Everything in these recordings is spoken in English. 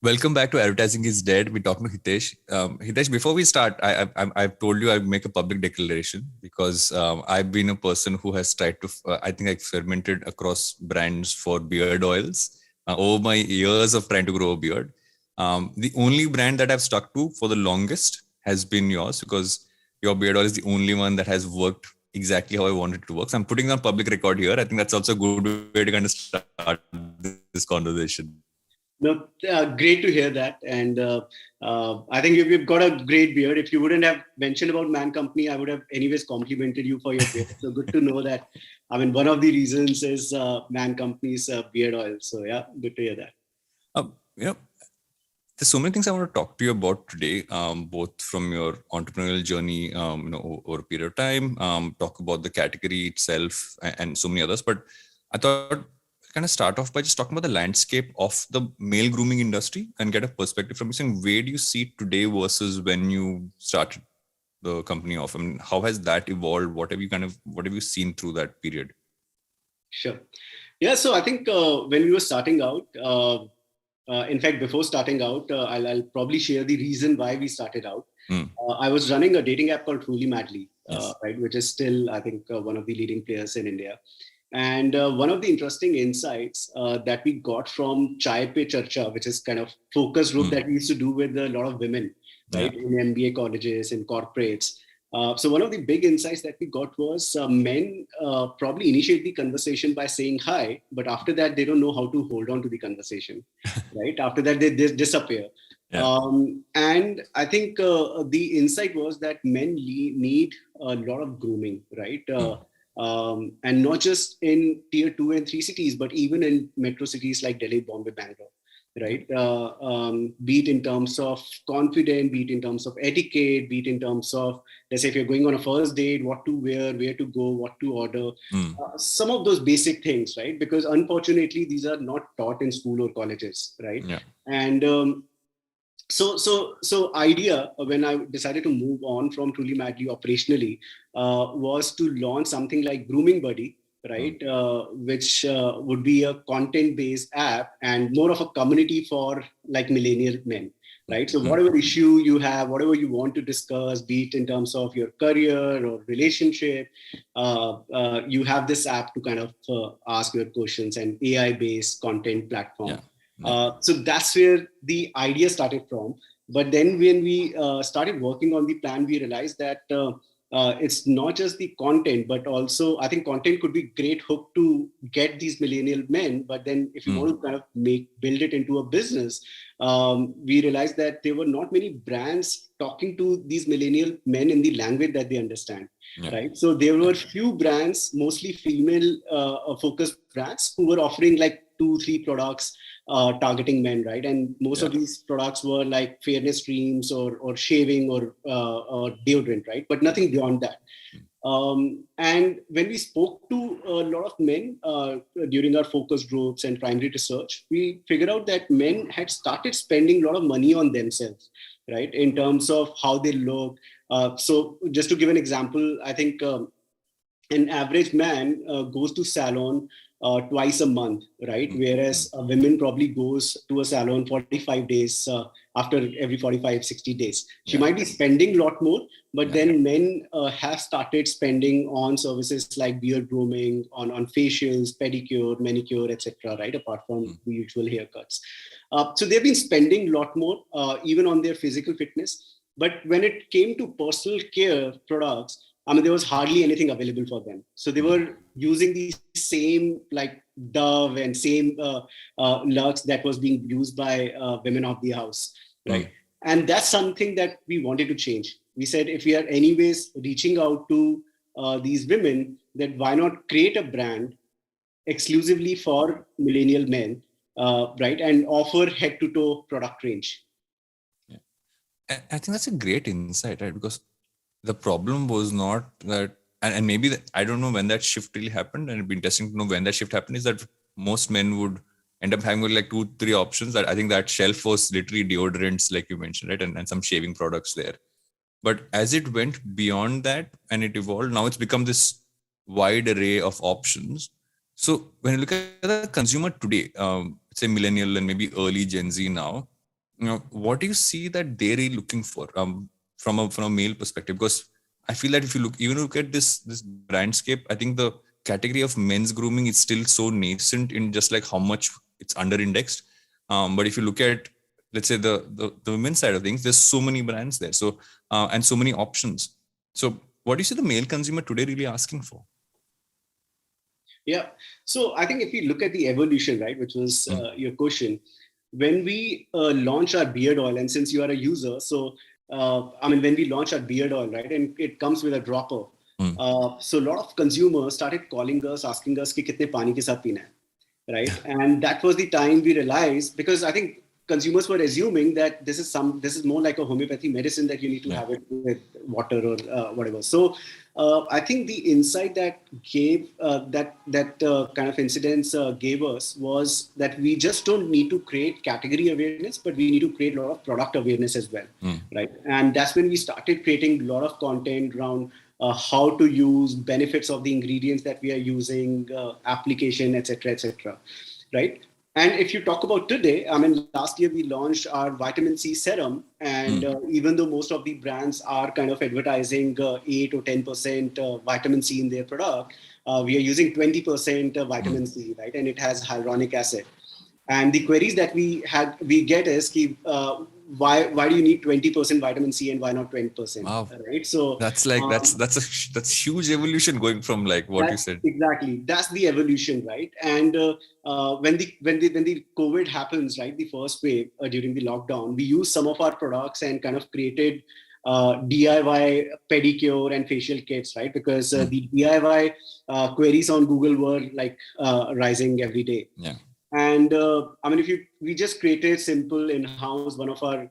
Welcome back to Advertising is Dead. We're talking to Hitesh. Hitesh, before we start, I've told you I make a public declaration because I've been a person who has tried to, I think I experimented across brands for beard oils over my years of trying to grow a beard. The only brand that I've stuck to for the longest has been yours because your beard oil is the only one that has worked exactly how I wanted it to work. So I'm putting it on public record here. I think that's also a good way to kind of start this conversation. No, great to hear that. And I think you've got a great beard. If you wouldn't have mentioned about Man Company, I would have anyways complimented you for your beard. So good to know that. I mean, one of the reasons is Man Company's beard oil. So yeah, good to hear that. You know, there's so many things I want to talk to you about today, both from your entrepreneurial journey, over a period of time, talk about the category itself and so many others. But I thought kind of start off by just talking about the landscape of the male grooming industry and get a perspective from you saying, where do you see today versus when you started the company off? I mean, how has that evolved? What have you seen through that period? Sure. Yeah. So I think when we were starting out, in fact, before starting out, I'll probably share the reason why we started out. I was running a dating app called Truly Madly, Yes. right, which is still, I think, one of the leading players in India. And one of the interesting insights that we got from Chai Pe Charcha, which is kind of focus group that we used to do with a lot of women, right, Yeah. in MBA colleges, in corporates. So one of the big insights that we got was men probably initiate the conversation by saying hi, but after that they don't know how to hold on to the conversation, right? After that they disappear. Yeah. And I think the insight was that men need a lot of grooming, right? And not just in tier 2 and 3 cities, but even in metro cities like Delhi, Bombay, Bangalore, right? Be it in terms of confidence, be it in terms of etiquette, be it in terms of, let's say if you're going on a first date, what to wear, where to go, what to order, some of those basic things, right? Because unfortunately, these are not taught in school or colleges, right? Yeah. And so idea when I decided to move on from Truly Madly operationally was to launch something like Grooming Buddy, right? Which would be a content-based app and more of a community for like millennial men, right? So whatever issue you have, whatever you want to discuss, be it in terms of your career or relationship, you have this app to kind of ask your questions and AI-based content platform. Yeah. So that's where the idea started from. But then when we started working on the plan, we realized that it's not just the content, but also I think content could be great hook to get these millennial men. But then if you want to kind of build it into a business, we realized that there were not many brands talking to these millennial men in the language that they understand. Yeah. Right. So there were few brands, mostly female focused brands, who were offering like 2-3 products targeting men, right? And most of these products were like fairness creams or shaving or deodorant, right? But nothing beyond that. And when we spoke to a lot of men during our focus groups and primary research, we figured out that men had started spending a lot of money on themselves, right? In terms of how they look. So just to give an example, I think an average man goes to salon twice a month, right? Whereas a woman probably goes to a salon 45 days after every 45, 60 days. She might be spending a lot more, but then men have started spending on services like beard grooming, on facials, pedicure, manicure, etc., right? Apart from the usual haircuts. So they've been spending a lot more, even on their physical fitness. But when it came to personal care products, I mean, there was hardly anything available for them. So they were using the same like Dove and same Lux that was being used by women of the house, right? And that's something that we wanted to change. We said, if we are anyways reaching out to these women, that why not create a brand exclusively for millennial men, right? And offer head to toe product range. Yeah. I think that's a great insight, right? Because the problem was not that, and maybe I don't know when that shift really happened, and it'd be interesting to know when that shift happened, is that most men would end up having like 2-3 options. That I think that shelf was literally deodorants, like you mentioned, right? And some shaving products there. But as it went beyond that and it evolved, now it's become this wide array of options. So when you look at the consumer today, say millennial and maybe early Gen Z now, What do you see that they're really looking for from a male perspective? Because I feel that if you look at this brandscape, I think the category of men's grooming is still so nascent in just like how much it's under indexed. But if you look at, let's say, the women's side of things, there's so many brands there, so and so many options. So what do you see the male consumer today really asking for? Yeah. So I think if we look at the evolution, right, which was your question, when we launch our beard oil, and since you are a user, so when we launch our beard oil, right, and it comes with a dropper. So a lot of consumers started calling us, asking us, "Ki kitne pani ke saath peena hai?" Right? And that was the time we realized, because I think consumers were assuming that this is more like a homeopathy medicine that you need to have it with water or whatever. So I think the insight that gave that kind of incidents gave us was that we just don't need to create category awareness, but we need to create a lot of product awareness as well, right? And that's when we started creating a lot of content around how to use, benefits of the ingredients that we are using, application, etc., right? And if you talk about today, last year we launched our vitamin C serum, and even though most of the brands are kind of advertising 8 or 10% vitamin C in their product, we are using 20% vitamin C, right? And it has hyaluronic acid. And the queries that we get is, why do you need 20% vitamin C and why not 20%? Wow. Right? So that's huge evolution going from like what you said. Exactly, that's the evolution, right? And when the COVID happens, right, the first wave during the lockdown, we used some of our products and kind of created DIY pedicure and facial kits, right? Because the DIY queries on Google were like rising every day. Yeah. And we just created simple in-house, one of our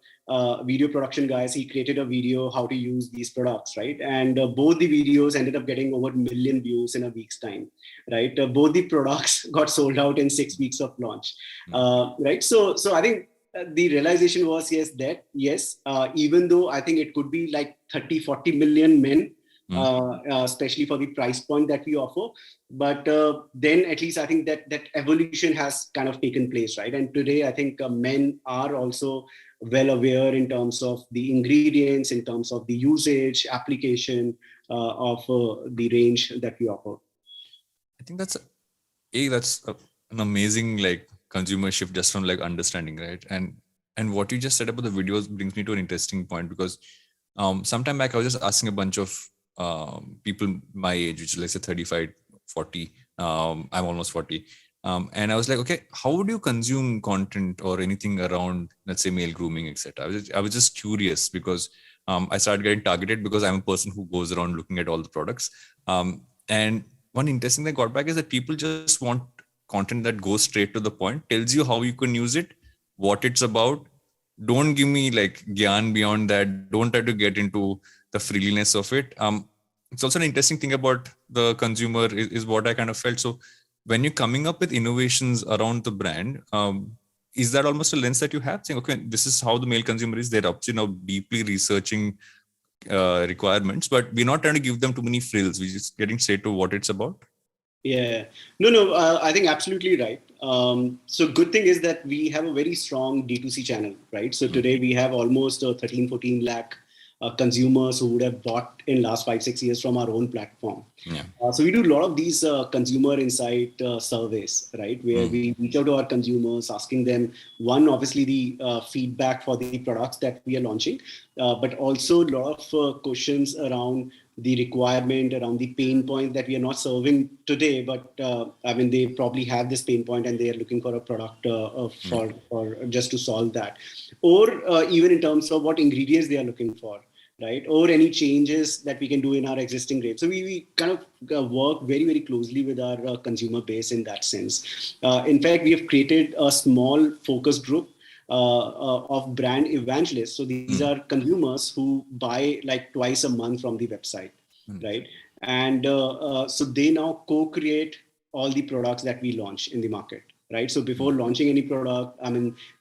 video production guys, he created a video how to use these products, right? And both the videos ended up getting over 1 million views in a week's time, right? Both the products got sold out in 6 weeks of launch, right? So I think the realization was, yes, even though I think it could be like 30-40 million men, especially for the price point that we offer. But then at least I think that evolution has kind of taken place, right? And today I think men are also well aware in terms of the ingredients, in terms of the usage, application of the range that we offer. I think that's an amazing like consumer shift just from like understanding, right? And what you just said about the videos brings me to an interesting point, because sometime back I was just asking a bunch of people my age, which is let's say 35, 40. I'm almost 40. And I was like, okay, how would you consume content or anything around, let's say, male grooming, etc.? I was just curious because I started getting targeted because I'm a person who goes around looking at all the products. And one interesting thing I got back is that people just want content that goes straight to the point, tells you how you can use it, what it's about. Don't give me like gyan beyond that. Don't try to get into the frilliness of it. It's also an interesting thing about the consumer is what I kind of felt. So when you're coming up with innovations around the brand, is that almost a lens that you have, saying, okay, this is how the male consumer is? They're up to now deeply researching requirements, but we're not trying to give them too many frills. We're just getting straight to what it's about. Yeah, no, I think absolutely right. So good thing is that we have a very strong D2C channel, right? So today we have almost 13-14 lakh consumers who would have bought in last 5-6 years from our own platform. Yeah. So we do a lot of these consumer insight surveys, right? Where we reach out to our consumers, asking them, one, obviously the feedback for the products that we are launching, but also a lot of questions around the requirement, around the pain point that we are not serving today, but they probably have this pain point and they are looking for a product for just to solve that, or even in terms of what ingredients they are looking for, right? Or any changes that we can do in our existing range. So we kind of work very, very closely with our consumer base in that sense. In fact, we have created a small focus group of brand evangelists. So these are consumers who buy like twice a month from the website, right? And so they now co-create all the products that we launch in the market, right? So before launching any product,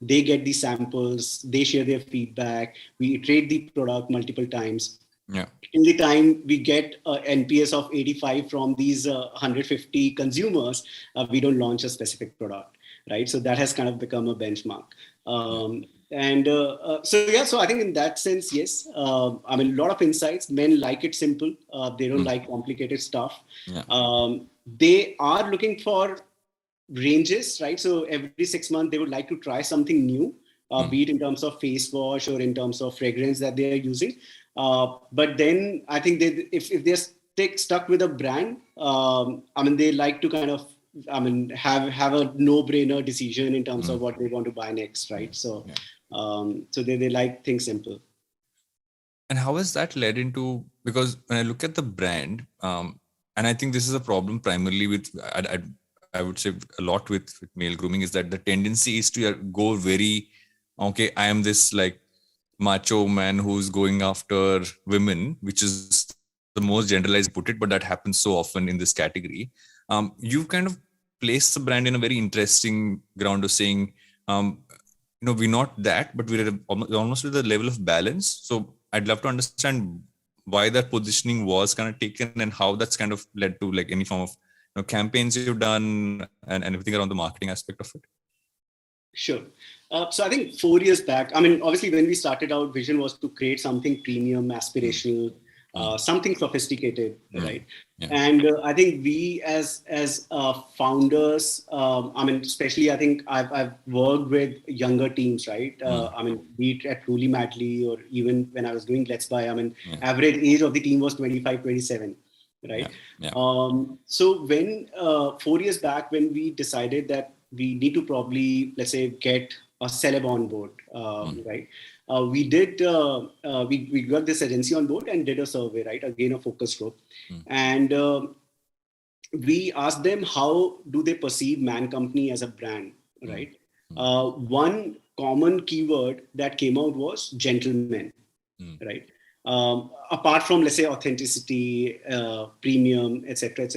they get the samples, they share their feedback, we iterate the product multiple times. Yeah. In the time we get NPS of 85 from these 150 consumers, we don't launch a specific product, right? So that has kind of become a benchmark. So I think in that sense, yes. I mean, a lot of insights. Men like it simple. They don't like complicated stuff. Yeah. They are looking for ranges, right? So every 6 months, they would like to try something new, be it in terms of face wash or in terms of fragrance that they are using. But then I think if they're stuck with a brand, I mean, they like to kind of, I mean, have a no-brainer decision in terms of what they want to buy next, right? So, so they like things simple. And how has that led into, because when I look at the brand, and I think this is a problem primarily with, I would say a lot with male grooming, is that the tendency is to go very, okay, I am this like macho man who's going after women, which is the most generalized put it, but that happens so often in this category. You've kind of placed the brand in a very interesting ground of saying, we're not that, but we're almost at the level of balance. So I'd love to understand why that positioning was kind of taken and how that's kind of led to like any form of campaigns you've done and everything around the marketing aspect of it. Sure. So I think 4 years back, I mean, obviously when we started out, vision was to create something premium, aspirational, something sophisticated, right? Yeah. And I think we as founders, I mean, especially I think I've worked with younger teams, right? I mean, be it at Truly Madly or even when I was doing Let's Buy, I mean, average age of the team was 25, 27. Right. Yeah. So when 4 years back, when we decided that we need to probably, let's say, get a celeb on board, right? We did, we got this agency on board and did a survey, right? Again, a focus group. And we asked them, how do they perceive Man Company as a brand, right? One common keyword that came out was gentleman, right? Apart from, let's say, authenticity, premium, etc.,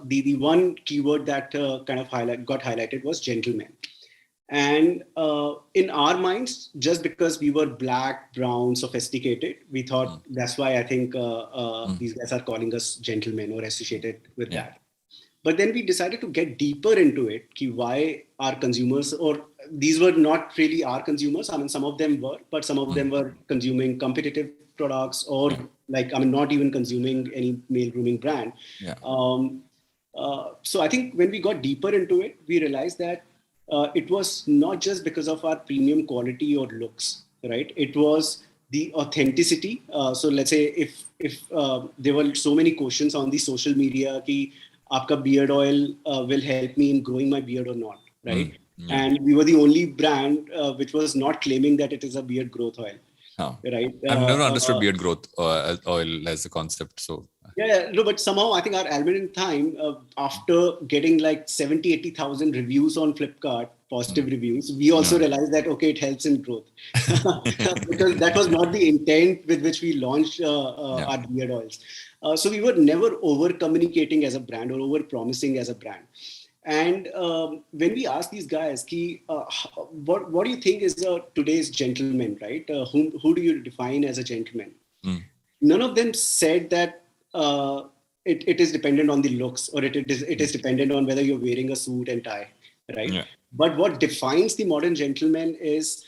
the one keyword that kind of got highlighted was gentleman. And in our minds, just because we were black, brown, sophisticated, we thought that's why I think these guys are calling us gentlemen or associated with that. But then we decided to get deeper into it, why our consumers, or these were not really our consumers. I mean, some of them were, but some of them were consuming competitive products or like, I mean, not even consuming any male grooming brand. So I think when we got deeper into it, we realized that it was not just because of our premium quality or looks, right? It was the authenticity. So let's say if there were so many questions on the social media, ki, aapka beard oil will help me in growing my beard or not, right? And we were the only brand which was not claiming that it is a beard growth oil, right? I've never understood beard growth oil as a concept. So no, but somehow I think our element in time, after getting like 70, 80,000 reviews on Flipkart, positive reviews, we also realized that, okay, it helps in growth. Because that was not the intent with which we launched our beard oils. So we were never over communicating as a brand or over promising as a brand. And when we asked these guys, what do you think is today's gentleman, right? Who do you define as a gentleman? None of them said that it is dependent on the looks, or it is dependent on whether you're wearing a suit and tie, right? But what defines the modern gentleman is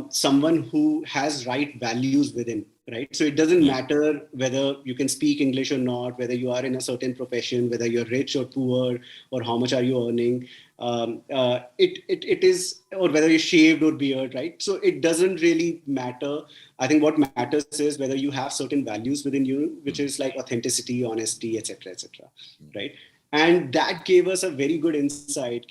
someone who has right values within, right? So it doesn't matter whether you can speak English or not, whether you are in a certain profession, whether you're rich or poor, or how much are you earning. It is, or whether you're shaved or beard, right? So it doesn't really matter. I think what matters is whether you have certain values within you, which is like authenticity, honesty, etc., right? And that gave us a very good insight.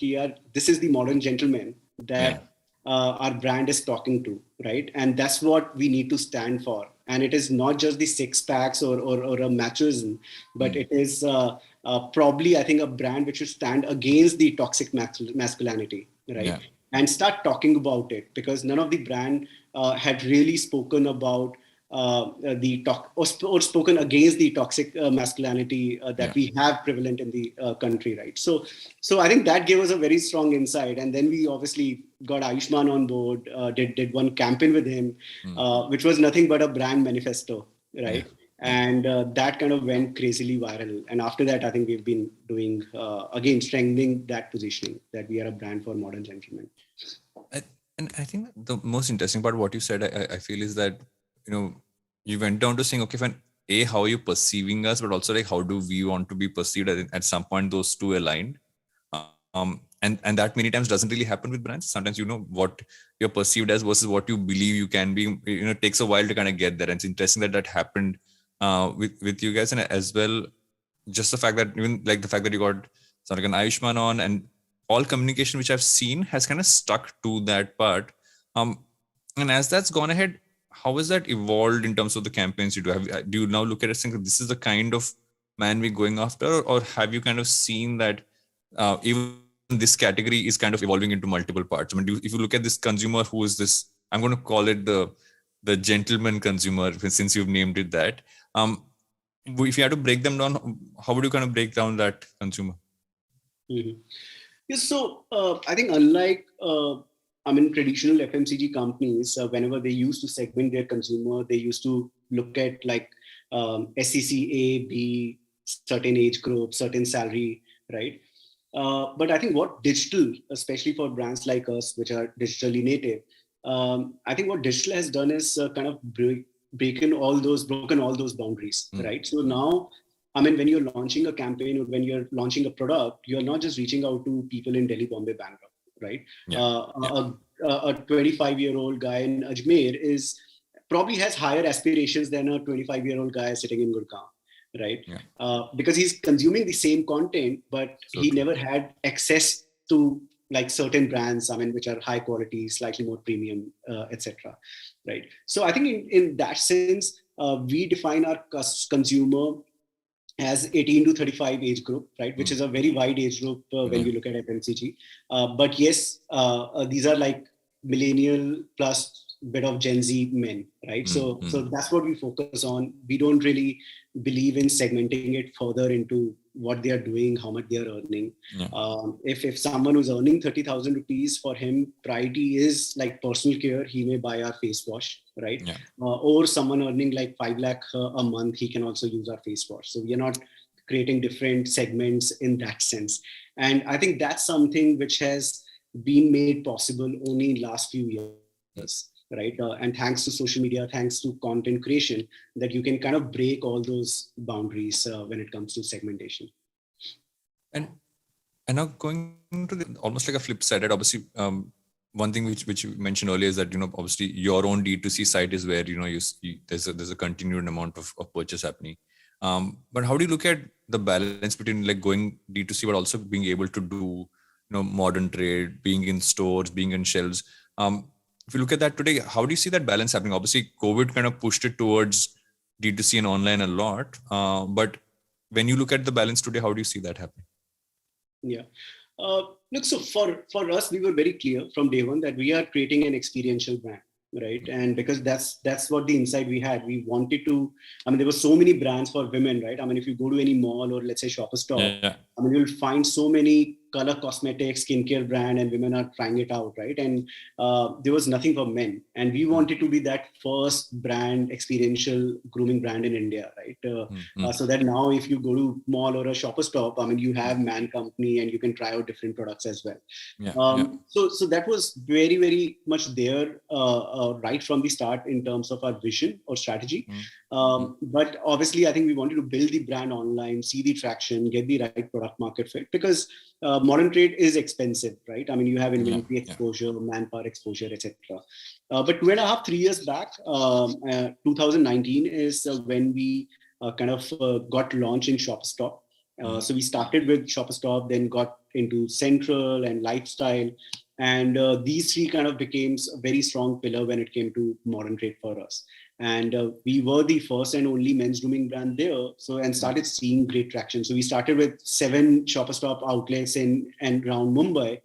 This is the modern gentleman that our brand is talking to, right? And that's what we need to stand for. And it is not just the six packs or a machoism, but it is probably, I think, a brand which should stand against the toxic masculinity, right? And start talking about it, because none of the brand had really spoken about or spoken against the toxic masculinity that we have prevalent in the country, right? So I think that gave us a very strong insight. And then we obviously got Ayushman on board, did one campaign with him, which was nothing but a brand manifesto, right? And that kind of went crazily viral. And after that, I think we've been doing, again, strengthening that positioning that we are a brand for modern gentlemen. And I think the most interesting part of what you said, I feel, is that, you went down to saying, okay, fine, A, how are you perceiving us, but also like, how do we want to be perceived? At some point, those two aligned. And that many times doesn't really happen with brands. Sometimes, what you're perceived as versus what you believe you can be, it takes a while to kind of get there. And it's interesting that happened with you guys. And as well, just the fact that even like the fact that you got something like an Ayushman on, and all communication which I've seen has kind of stuck to that part. And as that's gone ahead, how has that evolved in terms of the campaigns you do? Do you now look at it saying this is the kind of man we're going after, or have you kind of seen that even this category is kind of evolving into multiple parts? I mean, if you look at this consumer, who is this? I'm going to call it the gentleman consumer, since you've named it that. If you had to break them down, how would you kind of break down that consumer? Mm-hmm. Yes, so I think unlike traditional FMCG companies, whenever they used to segment their consumer, they used to look at like SEC A, B, certain age group, certain salary, right? But I think what digital, especially for brands like us, which are digitally native, I think what digital has done is kind of broken all those boundaries, right? So now, I mean, when you're launching a campaign or when you're launching a product, you're not just reaching out to people in Delhi, Bombay, Bangalore, right? A 25-year-old guy in Ajmer probably has higher aspirations than a 25-year-old guy sitting in Gurgaon, right? Because he's consuming the same content, but he never had access to like certain brands, I mean, which are high quality, slightly more premium, etc. Right. So I think in that sense, we define our consumer as 18 to 35 age group, right? Which is a very wide age group when you look at FMCG. But yes, these are like millennial plus bit of Gen Z men, right? So that's what we focus on. We don't really believe in segmenting it further into what they are doing, how much they are earning. If someone who's earning 30,000 rupees, for him, priority is like personal care. He may buy our face wash, right? Or someone earning like 5 lakh a month, he can also use our face wash. So we are not creating different segments in that sense. And I think that's something which has been made possible only in last few years, right? And thanks to social media, thanks to content creation, that you can kind of break all those boundaries when it comes to segmentation. And now going to almost like a flip side, right? Obviously, one thing which you mentioned earlier is that, obviously your own D2C site is where, there's a continued amount of purchase happening. But how do you look at the balance between like going D2C, but also being able to do, modern trade, being in stores, being in shelves? If you look at that today, how do you see that balance happening? Obviously, COVID kind of pushed it towards D2C and online a lot. But when you look at the balance today, how do you see that happening? Yeah. Look, so for us, we were very clear from day one that we are creating an experiential brand, right? And because that's what the insight we had. We wanted to, I mean, there were so many brands for women, right? I mean, if you go to any mall or let's say Shoppers Stop, I mean, you'll find so many color cosmetics, skincare brand, and women are trying it out, right? And there was nothing for men. And we wanted to be that first brand, experiential grooming brand in India, right? So that now if you go to mall or a Shoppers Stop, I mean, you have Man Company and you can try out different products as well. So that was very, very much there right from the start in terms of our vision or strategy. But obviously, I think we wanted to build the brand online, see the traction, get the right product market fit, because modern trade is expensive, right? I mean, you have inventory exposure, manpower exposure, etc. But 2.5, 3 years back, 2019 is when we kind of got launched in Shop Stop. So we started with Shop Stop, then got into Central and Lifestyle. And these three kind of became a very strong pillar when it came to modern trade for us. And we were the first and only men's grooming brand there. So, and started seeing great traction. So we started with 7 Shopper Stop outlets in and around Mumbai.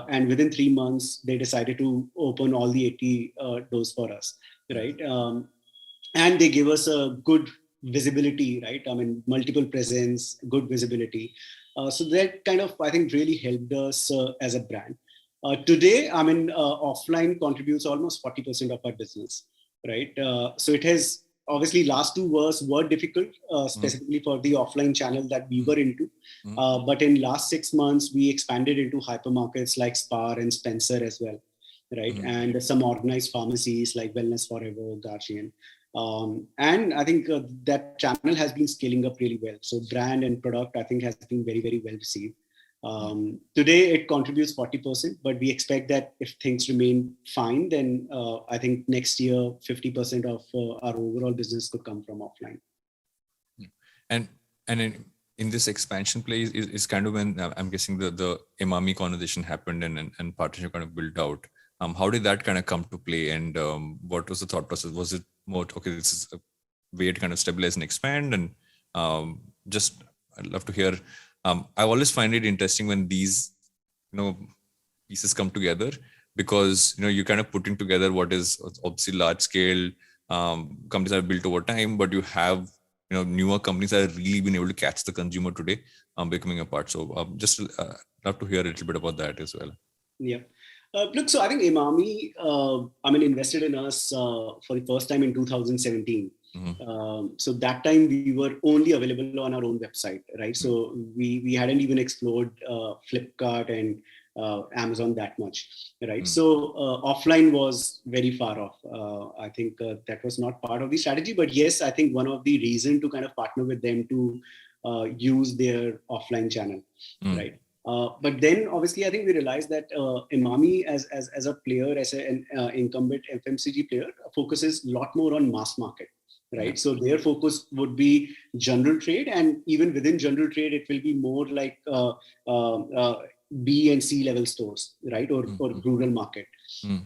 And within 3 months, they decided to open all the 80 doors for us, right? And they gave us a good visibility, right? I mean, multiple presence, good visibility. So that kind of, I think, really helped us as a brand. Today, I mean, offline contributes almost 40% of our business. Right. So it has obviously last 2 years were difficult, specifically for the offline channel that we were into. But in last 6 months, we expanded into hypermarkets like Spar and Spencer as well. right? And some organized pharmacies like Wellness Forever, Guardian. And I think that channel has been scaling up really well. So brand and product, I think, has been very, very well received. Today it contributes 40%, but we expect that if things remain fine, then I think next year 50% of our overall business could come from offline. And in this expansion play is kind of when I'm guessing the Emami conversation happened and partnership kind of built out. How did that kind of come to play, and what was the thought process? Was it more, okay, this is a way to kind of stabilize and expand? And just I'd love to hear. I always find it interesting when these pieces come together, because you're kind of putting together what is obviously large scale companies are built over time, but you have newer companies that have really been able to catch the consumer today becoming a part. So just love to hear a little bit about that as well. Yeah. Look, so I think Emami, invested in us for the first time in 2017. So that time we were only available on our own website, right? So we hadn't even explored Flipkart and Amazon that much, right? So offline was very far off. I think that was not part of the strategy, but yes, I think one of the reason to kind of partner with them to use their offline channel, right? But then obviously I think we realized that Emami as a player, as an incumbent FMCG player, focuses a lot more on mass market, right? So their focus would be general trade, and even within general trade, it will be more like B and C level stores, right? Or rural market.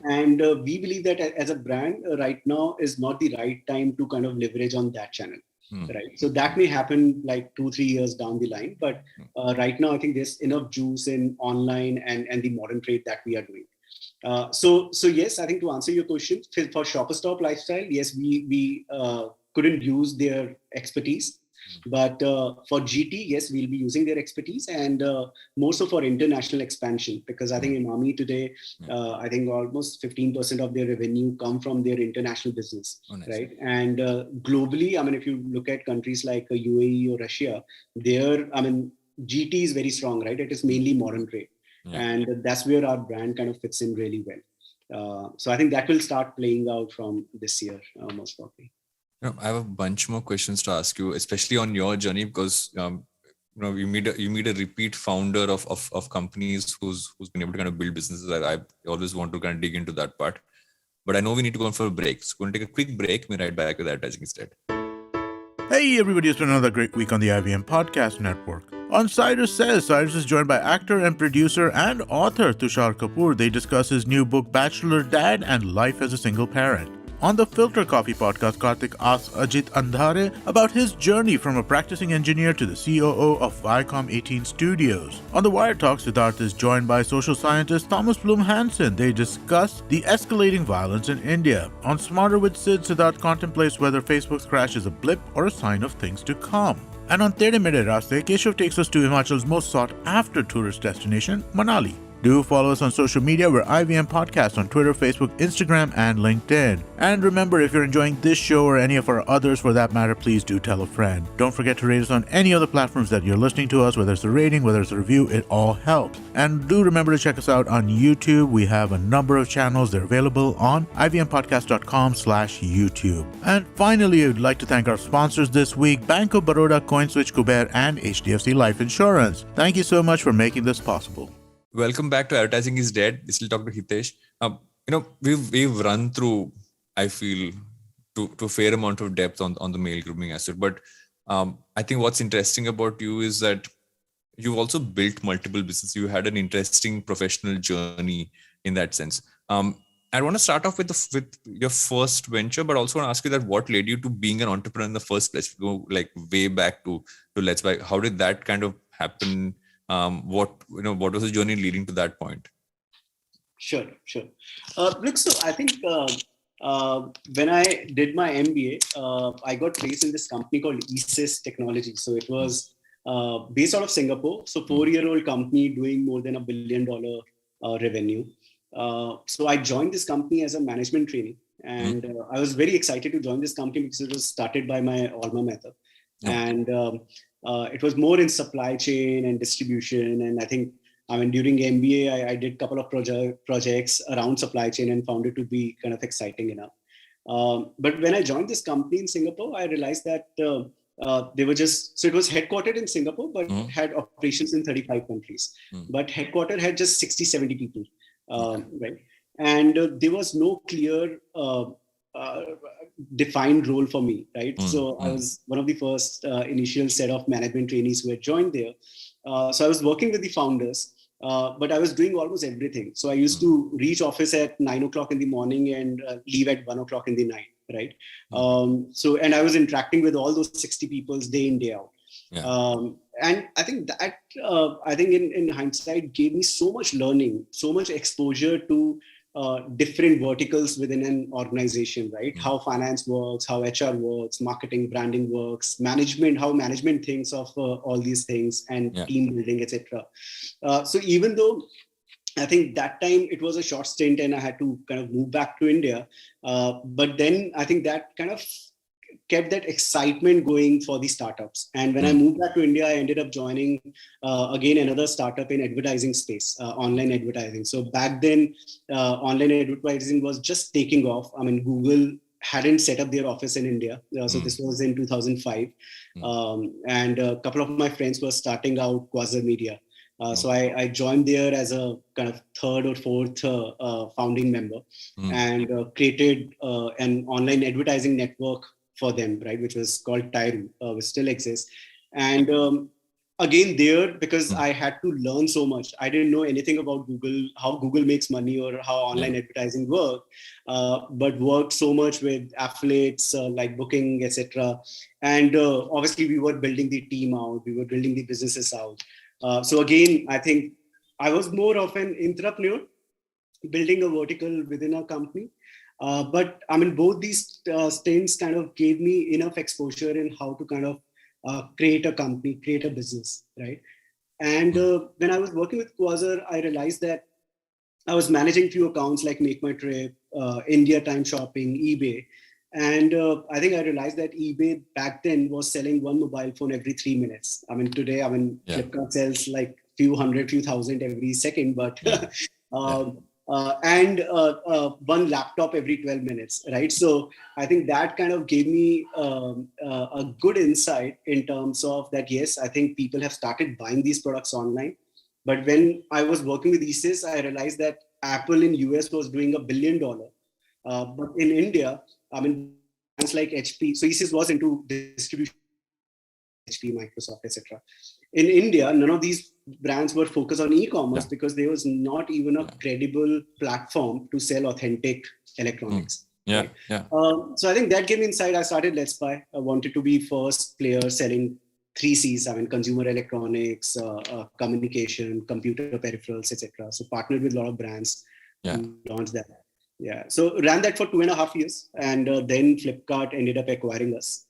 And we believe that as a brand right now is not the right time to kind of leverage on that channel. Right. So that may happen like 2-3 years down the line. But right now, I think there's enough juice in online and the modern trade that we are doing. So yes, I think to answer your question, for Shopper Stop Lifestyle, yes, we couldn't use their expertise. But for GT, yes, we'll be using their expertise, and more so for international expansion, because I think Emami today, I think almost 15% of their revenue come from their international business, right? And globally, I mean, if you look at countries like UAE or Russia, GT is very strong, right? It is mainly modern trade. And that's where our brand kind of fits in really well. So I think that will start playing out from this year, most probably. I have a bunch more questions to ask you, especially on your journey, because you meet a repeat founder of companies who's been able to kind of build businesses. I always want to kind of dig into that part, but I know we need to go for a break. So we're going to take a quick break. We'll be right back with advertising instead. Hey everybody, it's been another great week on the IVM Podcast Network. On Cyrus Says, Cyrus is joined by actor and producer and author Tushar Kapoor. They discuss his new book, Bachelor Dad and Life as a Single Parent. On the Filter Coffee podcast, Karthik asks Ajit Andhare about his journey from a practicing engineer to the COO of Viacom 18 Studios. On the Wire Talk, Siddharth is joined by social scientist Thomas Bloom Hansen. They discuss the escalating violence in India. On Smarter with Sid, Siddharth contemplates whether Facebook's crash is a blip or a sign of things to come. And on Tere Mere Raste, Keshav takes us to Himachal's most sought-after tourist destination, Manali. Do follow us on social media. We're IVM Podcast on Twitter, Facebook, Instagram, and LinkedIn. And remember, if you're enjoying this show or any of our others for that matter, please do tell a friend. Don't forget to rate us on any other platforms that you're listening to us, whether it's a rating, whether it's a review, it all helps. And do remember to check us out on YouTube. We have a number of channels. They're available on ivmpodcast.com/YouTube. And finally, I would like to thank our sponsors this week, Bank of Baroda, CoinSwitch, Kuber, and HDFC Life Insurance. Thank you so much for making this possible. Welcome back to Advertising is Dead. This will talk to Hitesh. We've run through, I feel, to a fair amount of depth on the male grooming aspect. But I think what's interesting about you is that you've also built multiple businesses. You had an interesting professional journey in that sense. I want to start off with your first venture, but also want to ask you that what led you to being an entrepreneur in the first place? Go like way back to Let's Buy. How did that kind of happen? What was the journey leading to that point? Sure. Look, so I think when I did my MBA, I got placed in this company called Hiteshs Technology. So it was based out of Singapore. So 4-year-old company doing more than $1 billion revenue. So I joined this company as a management trainee, and I was very excited to join this company because it was started by my alma mater. And it was more in supply chain and distribution. And I think I mean, during MBA, I did a couple of projects around supply chain and found it to be kind of exciting enough. But when I joined this company in Singapore, I realized that they were so it was headquartered in Singapore, but had operations in 35 countries. But headquarter had just 60, 70 people, right? And there was no clear defined role for me, right? So I was one of the first initial set of management trainees who had joined there. So I was working with the founders, but I was doing almost everything. So I used to reach office at 9 o'clock in the morning and leave at 1 o'clock in the night, right? And I was interacting with all those 60 people day in, day out. And I think that, in hindsight, gave me so much learning, so much exposure to different verticals within an organization, right? How finance works, how HR works, marketing, branding works, management, how management thinks of all these things, and team building, etc. So even though I think that time it was a short stint and I had to kind of move back to India, but then I think that kind of kept that excitement going for the startups. And when I moved back to India, I ended up joining again another startup in advertising space, online advertising. So back then, online advertising was just taking off. I mean, Google hadn't set up their office in India. So this was in 2005. And a couple of my friends were starting out Quasar Media. So I joined there as a kind of third or fourth founding member and created an online advertising network for them, right, which was called Tyru, which still exists. And again there, because I had to learn so much, I didn't know anything about Google, how Google makes money or how online advertising work, but worked so much with affiliates like Booking, etc. And obviously we were building the team out, we were building the businesses out. So again, I think I was more of an entrepreneur, building a vertical within a company. But I mean, both these stints kind of gave me enough exposure in how to kind of create a company, create a business, right? And when I was working with Quasar, I realized that I was managing few accounts like Make My Trip, India Time Shopping, eBay. And I think I realized that eBay back then was selling one mobile phone every 3 minutes. I mean, today, Flipkart sells like few hundred, few thousand every second, but one laptop every 12 minutes, right? So I think that kind of gave me a good insight in terms of that, yes, I think people have started buying these products online. But when I was working with ISIS, I realized that Apple in US was doing $1 billion. But in India, I mean, brands like HP, so ISIS was into distribution, HP, Microsoft, etc. In India, none of these brands were focused on e-commerce because there was not even a credible platform to sell authentic electronics. Right? So I think that gave me insight. I started Let's Buy. I wanted to be first player selling 3 C's, I mean, consumer electronics, communication, computer peripherals, etc. So partnered with a lot of brands to launch that. So ran that for 2.5 years. And then Flipkart ended up acquiring us.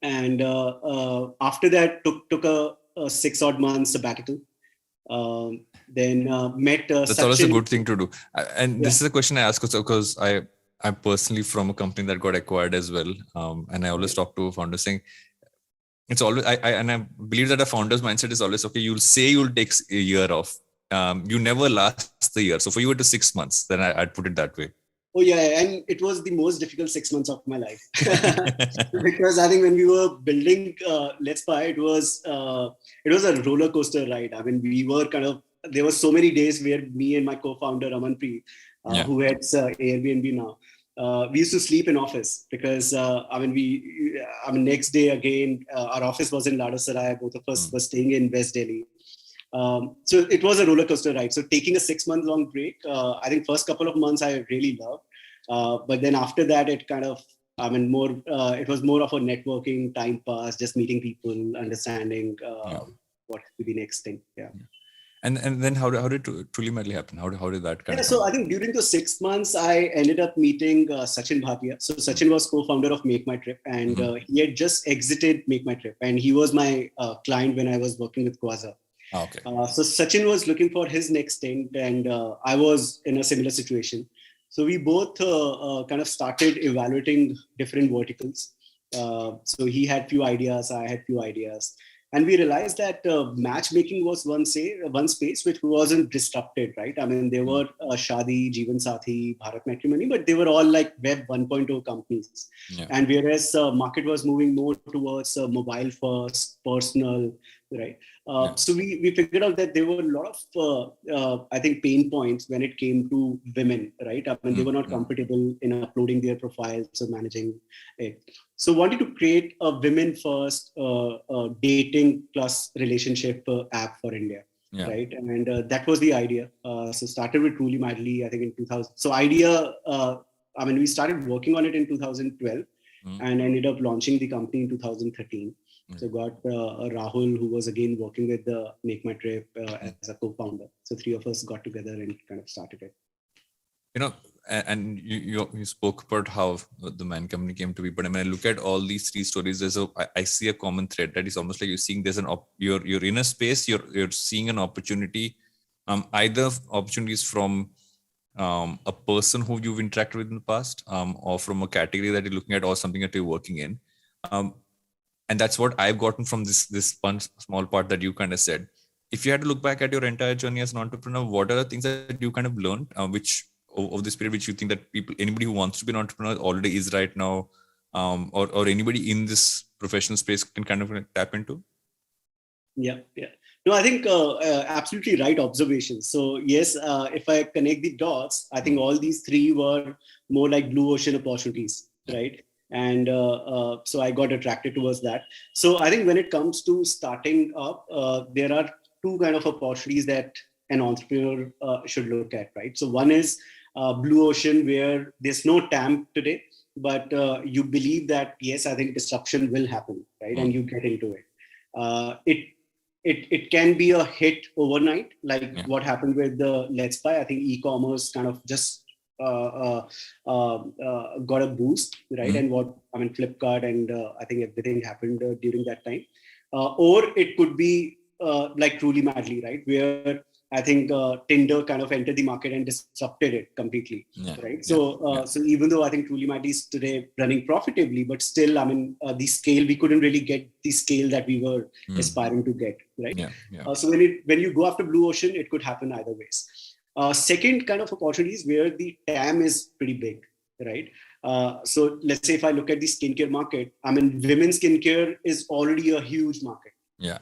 And after that, took a 6 odd months sabbatical. Then met That's always a good thing to do. And this is a question I ask because I'm personally from a company that got acquired as well. And I always talk to founders saying, it's always, I believe that a founder's mindset is always, okay, you'll say you'll take a year off. You never last the year. So for you, it was 6 months. Then I'd put it that way. Oh yeah, and it was the most difficult 6 months of my life because I think when we were building Let's Buy, it was a roller coaster ride. I mean, we were there were so many days where me and my co-founder Amanpreet, who heads Airbnb now, we used to sleep in office because next day again, our office was in Ladassarai. Both of us were staying in West Delhi. So it was a roller coaster ride. So taking a 6 month long break, I think first couple of months I really loved, but then after that it kind of, it was more of a networking time pass, just meeting people, understanding what would be the next thing. And then how did Truly Madly happen? How did that kind of? So I think during those 6 months, I ended up meeting Sachin Bhatia. So Sachin was co-founder of Make My Trip, and he had just exited Make My Trip, and he was my client when I was working with Quasar. Okay. So Sachin was looking for his next stint, and I was in a similar situation. So we both kind of started evaluating different verticals. So he had few ideas, I had few ideas. And we realized that matchmaking was one space which wasn't disrupted, right? I mean, there were Shadi, Jeevan Sathi, Bharat Matrimony, but they were all like Web 1.0 companies. Yeah. And whereas market was moving more towards mobile first, personal, right? So we figured out that there were a lot of, I think, pain points when it came to women, right? I mean, they were not comfortable in uploading their profiles or managing it. So wanted to create a women first dating plus relationship app for India. Yeah. Right. And that was the idea. So started with Truly Madly, I think in 2000. So we started working on it in 2012 and ended up launching the company in 2013. So got Rahul, who was again working with the Make My Trip as a co-founder. So three of us got together and kind of started it. And you spoke about how the Man Company came to be, but when I look at all these three stories, I see a common thread that is almost like you're seeing you're in a space, you're seeing an opportunity, either opportunities from a person who you've interacted with in the past, or from a category that you're looking at, or something that you're working in, and that's what I've gotten from this one small part that you kind of said. If you had to look back at your entire journey as an entrepreneur, what are the things that you kind of learned, which of this period, which you think that anybody who wants to be an entrepreneur already is right now, or anybody in this professional space can kind of tap into? Yeah. No, I think absolutely right observation. So yes, if I connect the dots, I think all these three were more like blue ocean opportunities, right? And so I got attracted towards that. So I think when it comes to starting up, there are two kind of opportunities that an entrepreneur should look at, right? So one is blue ocean, where there's no TAM today, but you believe that, yes, I think disruption will happen, right? And you get into it. It can be a hit overnight, like what happened with the Let's Buy. I think e-commerce kind of just got a boost, right? And Flipkart and I think everything happened during that time. Or it could be like Truly Madly, right? Where I think Tinder kind of entered the market and disrupted it completely, right? So even though I think Truly Madly is today running profitably, but still, the scale, we couldn't really get the scale that we were aspiring to get, right? So when you go after blue ocean, it could happen either ways. Second kind of opportunities where the TAM is pretty big, right? So let's say if I look at the skincare market, women's skincare is already a huge market,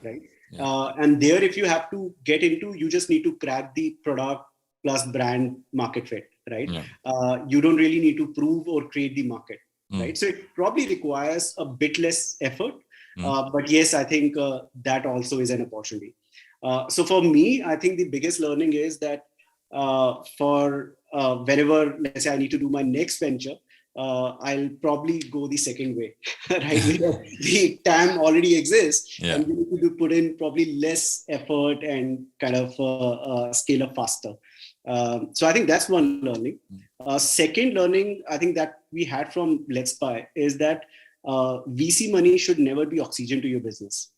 right? And there, if you have to get into, you just need to crack the product plus brand market fit, right? You don't really need to prove or create the market, right? So it probably requires a bit less effort, but yes, I think that also is an opportunity. So for me, I think the biggest learning is that for whenever, let's say, I need to do my next venture, I'll probably go the second way, right? The TAM already exists, and we need to put in probably less effort and kind of scale up faster. So I think that's one learning. Second learning, I think that we had from Let's Buy is that VC money should never be oxygen to your business,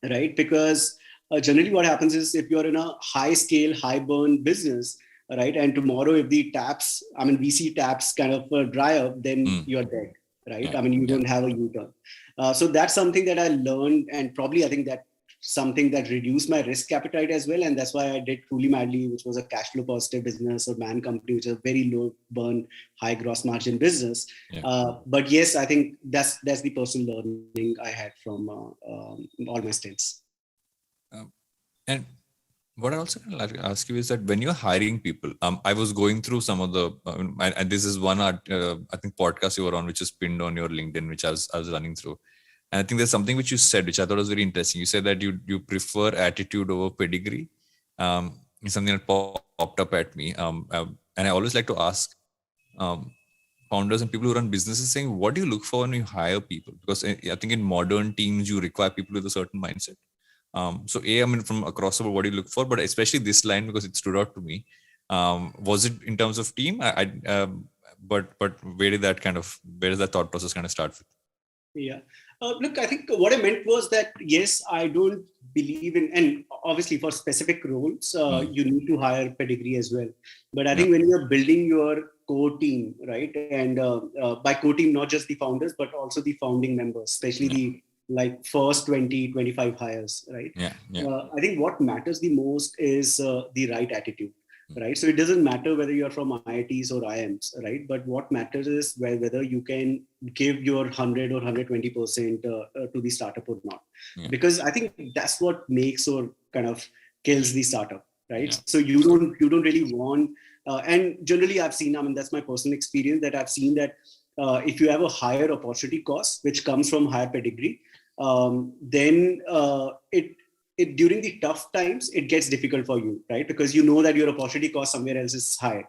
right? Because generally what happens is, if you're in a high scale, high burn business, right, and tomorrow if the taps, VC taps kind of dry up, then you're dead, right? You don't have a U-turn. So that's something that I learned, and probably I think that something that reduced my risk appetite as well. And that's why I did Truly Madly, which was a cash flow positive business, or Man Company, which is a very low burn, high gross margin business. But yes, I think that's the personal learning I had from all my stints. And what I also like to ask you is that when you're hiring people, I was going through some of the, and this is one I think podcast you were on, which is pinned on your LinkedIn, which I was running through. And I think there's something which you said, which I thought was very interesting. You said that you prefer attitude over pedigree. It's something that popped up at me. And I always like to ask founders and people who run businesses, saying, what do you look for when you hire people? Because I think in modern teams, you require people with a certain mindset. So from across the board, what do you look for? But especially this line, because it stood out to me. Was it in terms of team? But where does that thought process kind of start with? Yeah. Look, I think what I meant was that, yes, I don't believe in, and obviously for specific roles, you need to hire pedigree as well. But I think when you're building your core team, right? And by core team, not just the founders, but also the founding members, especially the like first 20, 25 hires, right? I think what matters the most is the right attitude, right? So it doesn't matter whether you're from IITs or IIMs, right? But what matters is whether you can give your 100 or 120% to the startup or not. Because I think that's what makes or kind of kills the startup, right? So you don't really want, and generally I've seen, I mean, that's my personal experience, that I've seen that if you have a higher opportunity cost, which comes from higher pedigree, then it during the tough times, it gets difficult for you, right? Because you know that your opportunity cost somewhere else is high,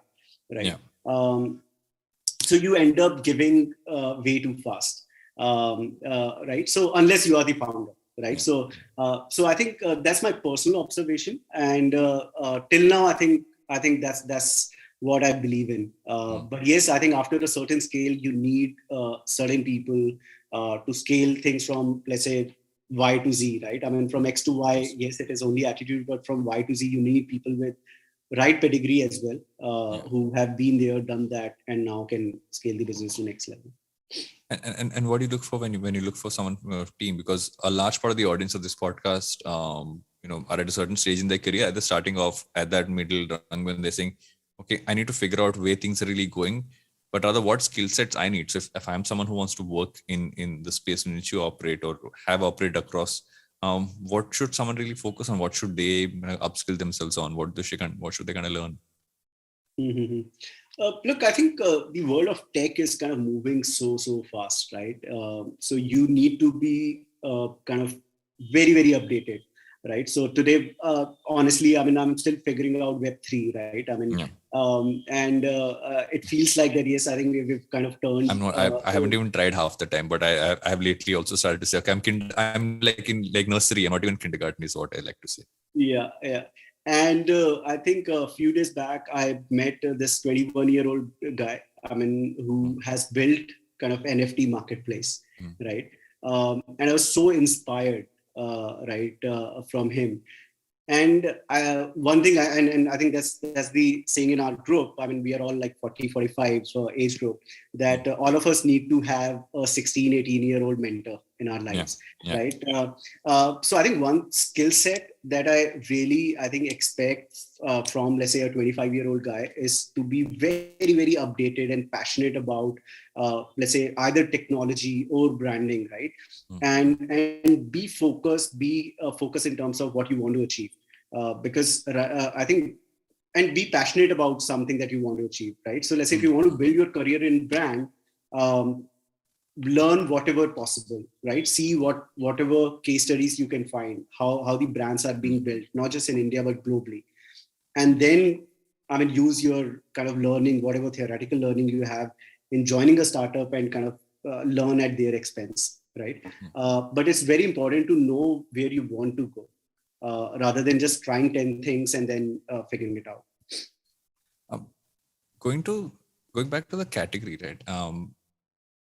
right? So you end up giving way too fast, right? So unless you are the founder, right? So I think that's my personal observation, and till now, I think that's what I believe in. But yes, I think after a certain scale, you need certain people to scale things from, let's say, Y to Z, right? I mean, from X to Y, yes, it is only attitude, but from Y to Z, you need people with right pedigree as well, who have been there, done that, and now can scale the business to next level. And what do you look for when you look for someone from your team? Because a large part of the audience of this podcast, are at a certain stage in their career, either starting off at that middle rung when they're saying, okay, I need to figure out where things are really going, but rather what skill sets I need. So if I'm someone who wants to work in the space in which you operate or have operated across, what should someone really focus on? What should they upskill themselves on? What should they kind of learn? Look, I think the world of tech is kind of moving so fast, right? So you need to be kind of very, very updated, right? So today, honestly, I mean, I'm still figuring out Web3, right? I mean, and it feels like that, yes, I think we've kind of turned. I haven't even tried half the time, but I have lately also started to say, okay, I'm like in like nursery. I'm not even kindergarten is what I like to say. Yeah. And I think a few days back, I met this 21-year-old guy, I mean, who has built kind of NFT marketplace, right? And I was so inspired, right, from him. And one thing, and I think that's the saying in our group. I mean, we are all like 40, 45, so age group, that all of us need to have a 16, 18-year-old mentor in our lives, right? So I think one skill set that I think expect from, let's say, a 25-year-old guy is to be very, very updated and passionate about, let's say, either technology or branding, right? And be focused in terms of what you want to achieve, because I think, and be passionate about something that you want to achieve, right? So let's say if you want to build your career in brand, learn whatever possible, right? See whatever case studies you can find, how the brands are being built, not just in India, but globally. And then, I mean, use your kind of learning, whatever theoretical learning you have in joining a startup, and kind of learn at their expense, right? But it's very important to know where you want to go, rather than just trying 10 things and then figuring it out. Going back to the category, right?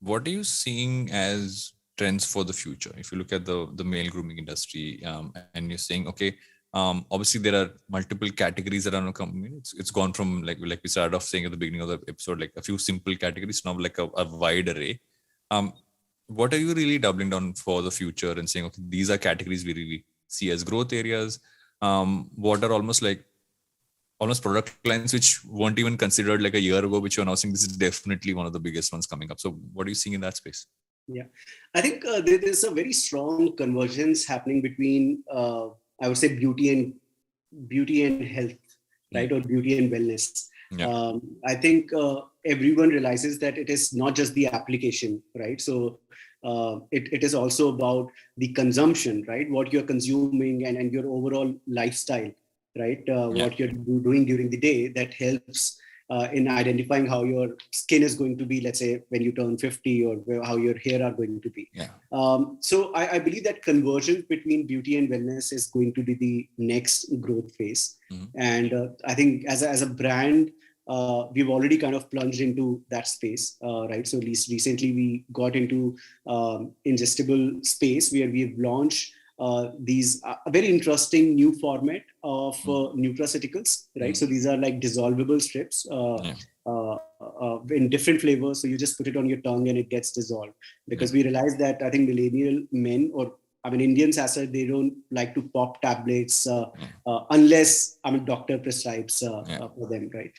What are you seeing as trends for the future? If you look at the male grooming industry, and you're saying, okay, obviously there are multiple categories around a company. It's gone from like we started off saying at the beginning of the episode, like a few simple categories, now like a wide array. What are you really doubling down for the future and saying, okay, these are categories we really see as growth areas? What are almost product lines which weren't even considered like a year ago, which you're now saying this is definitely one of the biggest ones coming up? So what are you seeing in that space? Yeah, I think there is a very strong convergence happening between, I would say, beauty and health, right? Or beauty and wellness. I think everyone realizes that it is not just the application, right? So it is also about the consumption, right? What you're consuming and your overall lifestyle, right? What you're doing during the day that helps in identifying how your skin is going to be, let's say, when you turn 50, or how your hair are going to be. So I believe that conversion between beauty and wellness is going to be the next growth phase. And I think as a brand, we've already kind of plunged into that space, right? So at least recently we got into ingestible space, where we've launched these a very interesting new format of nutraceuticals, right? So these are like dissolvable strips, in different flavors. So you just put it on your tongue and it gets dissolved. Because we realized that I think millennial men, or I mean Indians as such, they don't like to pop tablets unless doctor prescribes for them, right?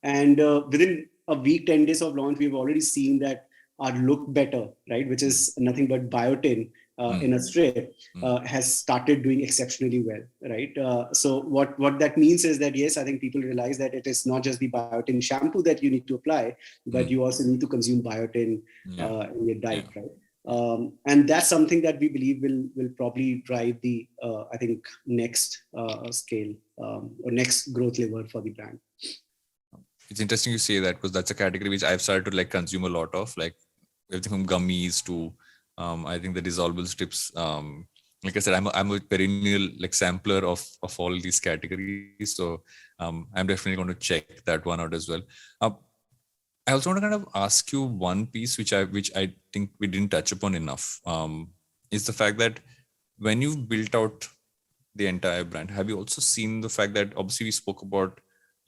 And within a week, 10 days of launch, we've already seen that our look better, right, which is nothing but biotin in a strip, has started doing exceptionally well, right? So what that means is that, yes, I think people realize that it is not just the biotin shampoo that you need to apply, but you also need to consume biotin in your diet, right? And that's something that we believe will probably drive the, I think, next scale or next growth lever for the brand. It's interesting you say that, because that's a category which I've started to like consume a lot of, like everything from gummies to I think the dissolvable strips. Like I said, I'm a perennial like sampler of all these categories. So I'm definitely going to check that one out as well. I also want to kind of ask you one piece which I think we didn't touch upon enough, is the fact that when you've built out the entire brand, have you also seen the fact that obviously we spoke about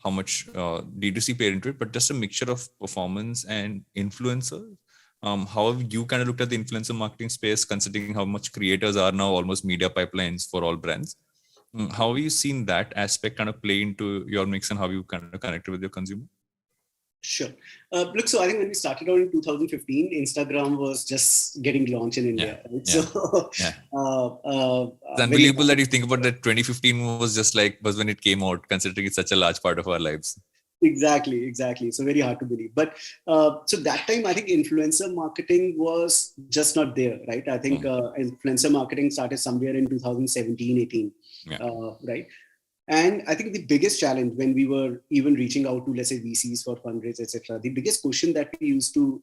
how much D2C paid into it, but just a mixture of performance and influencers? How have you kind of looked at the influencer marketing space, considering how much creators are now almost media pipelines for all brands? How have you seen that aspect kind of play into your mix, and how you kind of connected with your consumer? Sure. Look, so I think when we started out in 2015, Instagram was just getting launched in India. Right? It's unbelievable that you think about that 2015 was when it came out, considering it's such a large part of our lives. Exactly. So very hard to believe. But so that time, I think influencer marketing was just not there, right? I think influencer marketing started somewhere in 2017, 18, right? And I think the biggest challenge when we were even reaching out to, let's say, VCs for fundraise, etc., the biggest question that we used to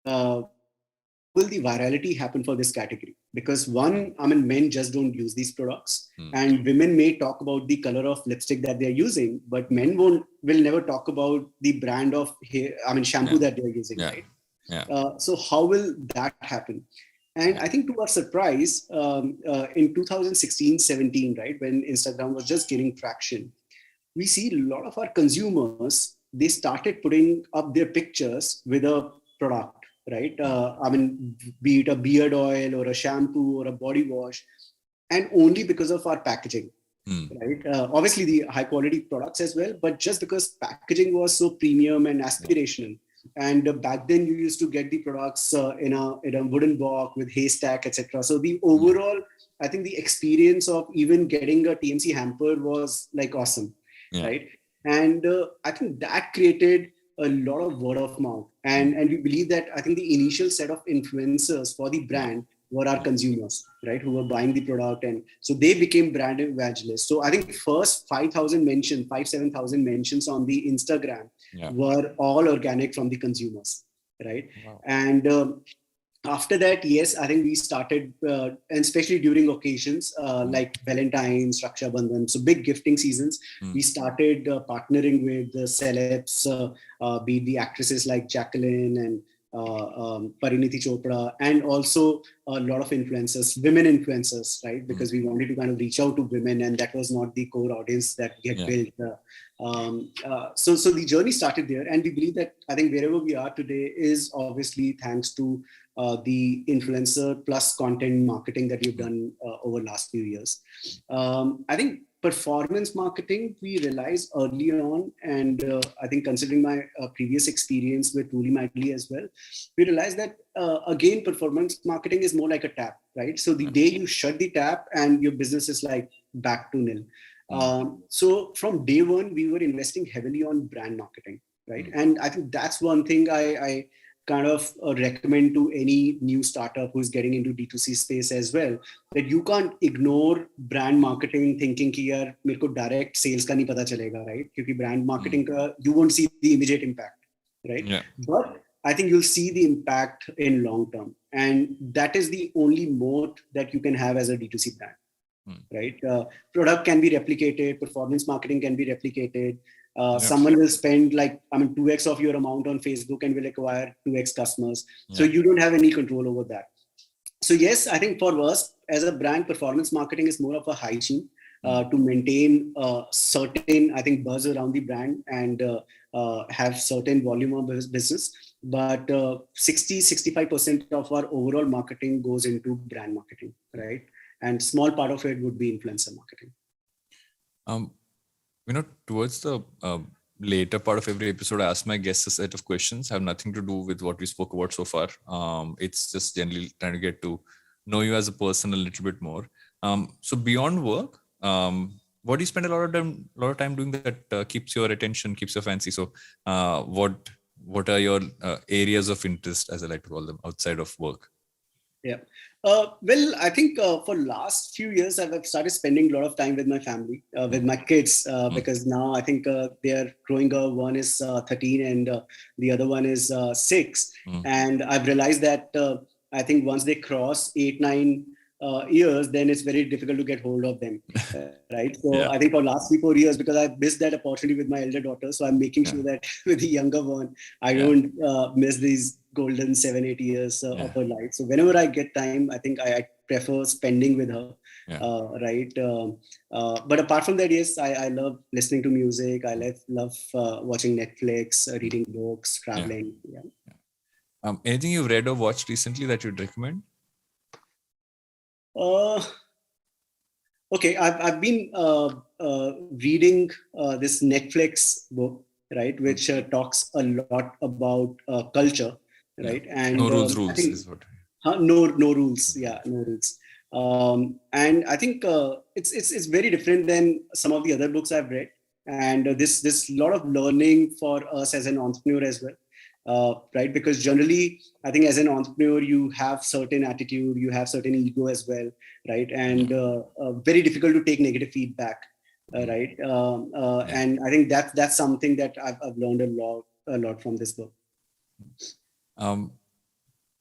will the virality happen for this category? Because one, I mean, men just don't use these products, and women may talk about the color of lipstick that they're using, but men will never talk about the brand of shampoo that they're using, right? So how will that happen? And I think to our surprise, in 2016-17, right, when Instagram was just gaining traction, we see a lot of our consumers, they started putting up their pictures with a product, right? Be it a beard oil or a shampoo or a body wash, and only because of our packaging, right? Obviously the high quality products as well, but just because packaging was so premium and aspirational. And back then you used to get the products in a wooden box with haystack, etc. So the overall, I think the experience of even getting a TMC hamper was like awesome, right? And I think that created a lot of word of mouth. And we believe that I think the initial set of influencers for the brand were our consumers, right, who were buying the product. And so they became brand evangelists. So I think first 7,000 mentions on the Instagram were all organic from the consumers, right? Wow. And after that, yes, I think we started, and especially during occasions like Valentine's, Raksha Bandhan, so big gifting seasons, we started partnering with the celebs, be it the actresses like Jacqueline and Pariniti Chopra, and also a lot of influencers, women influencers, right? Because we wanted to kind of reach out to women, and that was not the core audience that we had built. So the journey started there, and we believe that I think wherever we are today is obviously thanks to the influencer plus content marketing that we've done over the last few years. I think performance marketing, we realized early on, and I think considering my previous experience with Truly Madly as well, we realized that again, performance marketing is more like a tap, right? So the day you shut the tap and your business is like back to nil. So from day one, we were investing heavily on brand marketing, right? And I think that's one thing I kind of recommend to any new startup who's getting into D2C space as well, that you can't ignore brand marketing thinking कि यार मेरे को direct sales का नहीं पता चलेगा, right? क्योंकि brand marketing का you won't see the immediate impact, right? But I think you'll see the impact in long term, and that is the only moat that you can have as a D2C brand, right? Product can be replicated, performance marketing can be replicated. Someone will spend 2x of your amount on Facebook and will acquire 2x customers. So you don't have any control over that. So yes, I think for us as a brand, performance marketing is more of a hygiene to maintain certain, I think, buzz around the brand. And have certain volume of business, but 60-65% of our overall marketing goes into brand marketing, right? And small part of it would be influencer marketing. Towards the later part of every episode, I ask my guests a set of questions, have nothing to do with what we spoke about so far. It's just generally trying to get to know you as a person a little bit more. So beyond work, what do you spend a lot of time doing that keeps your attention, keeps your fancy? So what are your areas of interest, as I like to call them, outside of work? Yeah. Well, I think for last few years, I've started spending a lot of time with my family, with my kids, because now I think they are growing up. One is 13 and the other one is 6. And I've realized that I think once they cross 8-9 years, then it's very difficult to get hold of them, right? So I think for last 3-4 years, because I missed that opportunity with my elder daughter, so I'm making sure that with the younger one, I don't miss these golden 7-8 years of her life. So whenever I get time, I think I prefer spending with her, right? But apart from that, yes, I love listening to music. I love watching Netflix, reading books, traveling. Anything you've read or watched recently that you'd recommend? Okay, I've been reading this Netflix book, right, which talks a lot about culture, right? And no rules I think, is what. no rules, no rules. And I think it's very different than some of the other books I've read, and this lot of learning for us as an entrepreneur as well. Right, because generally I think as an entrepreneur you have certain attitude, you have certain ego as well, right? And very difficult to take negative feedback, right? And I think that's something that I've learned a lot from this book.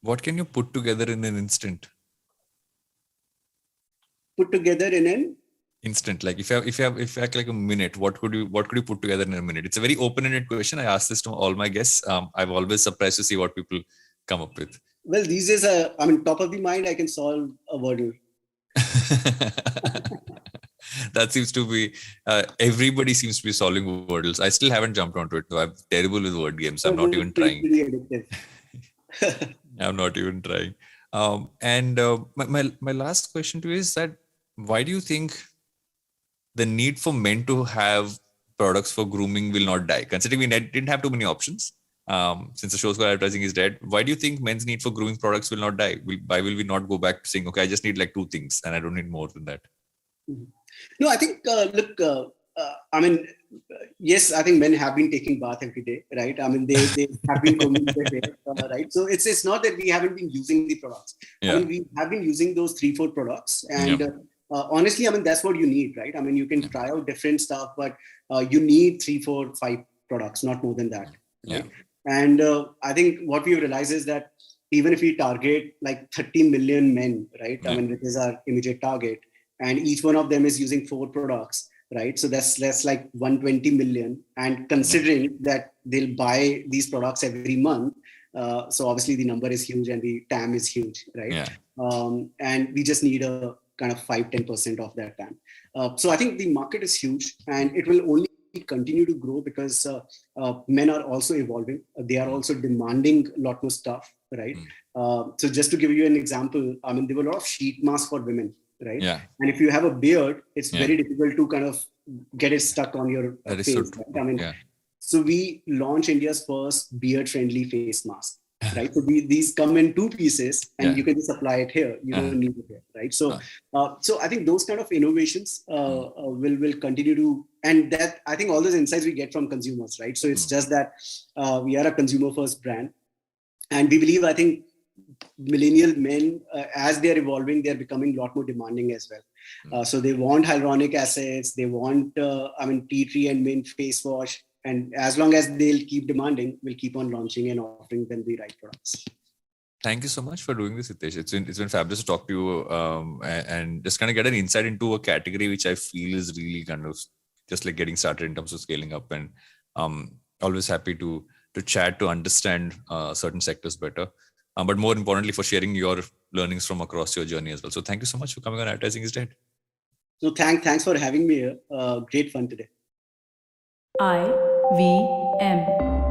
What can you put together in an instant? Put together in an instant, like if you have like a minute, what could you put together in a minute? It's a very open-ended question. I ask this to all my guests. I'm always surprised to see what people come up with. Well, these days, top of the mind, I can solve a Wordle. That seems to be everybody seems to be solving Wordles. I still haven't jumped onto it, though. I'm terrible with word games. I'm not even trying. I'm not even trying. My last question to you is that why do you think the need for men to have products for grooming will not die? Considering we didn't have too many options, since the show's called Advertising is Dead, why do you think men's need for grooming products will not die? Why will we not go back to saying, okay, I just need like 2 things and I don't need more than that? No, I think, yes, I think men have been taking bath every day, right? I mean, they have been combing their hair, right? So it's not that we haven't been using the products. I mean, we have been using those 3-4 products and honestly, I mean, that's what you need, right? I mean, you can try out different stuff, but you need 3, 4, 5 products, not more than that. Right? And I think what we realize is that even if we target like 30 million men, right? I mean, which is our immediate target, and each one of them is using 4 products, right? So that's like 120 million. And considering that they'll buy these products every month, so obviously the number is huge and the TAM is huge, right? And we just need a kind of 5-10% of that TAM. So I think the market is huge and it will only continue to grow because men are also evolving. They are also demanding a lot more stuff, right? So just to give you an example, I mean, there were a lot of sheet masks for women, right? And if you have a beard, it's very difficult to kind of get it stuck on your face. So right? I mean, so we launched India's first beard-friendly face mask. Right, so these come in 2 pieces, and you can just apply it here. You don't need it here, right? So, so I think those kind of innovations will continue to, and that I think all those insights we get from consumers, right? So it's just that we are a consumer-first brand, and we believe I think millennial men, as they are evolving, they are becoming a lot more demanding as well. So they want hyaluronic acids, they want tea tree and mint face wash. And as long as they'll keep demanding, we'll keep on launching and offering them the right products. Thank you so much for doing this, Hitesh. It's been fabulous to talk to you and just kind of get an insight into a category which I feel is really kind of just like getting started in terms of scaling up. And always happy to chat, to understand certain sectors better. But more importantly, for sharing your learnings from across your journey as well. So thank you so much for coming on Advertising is Dead. So thanks for having me here. Great fun today. IVM IVM.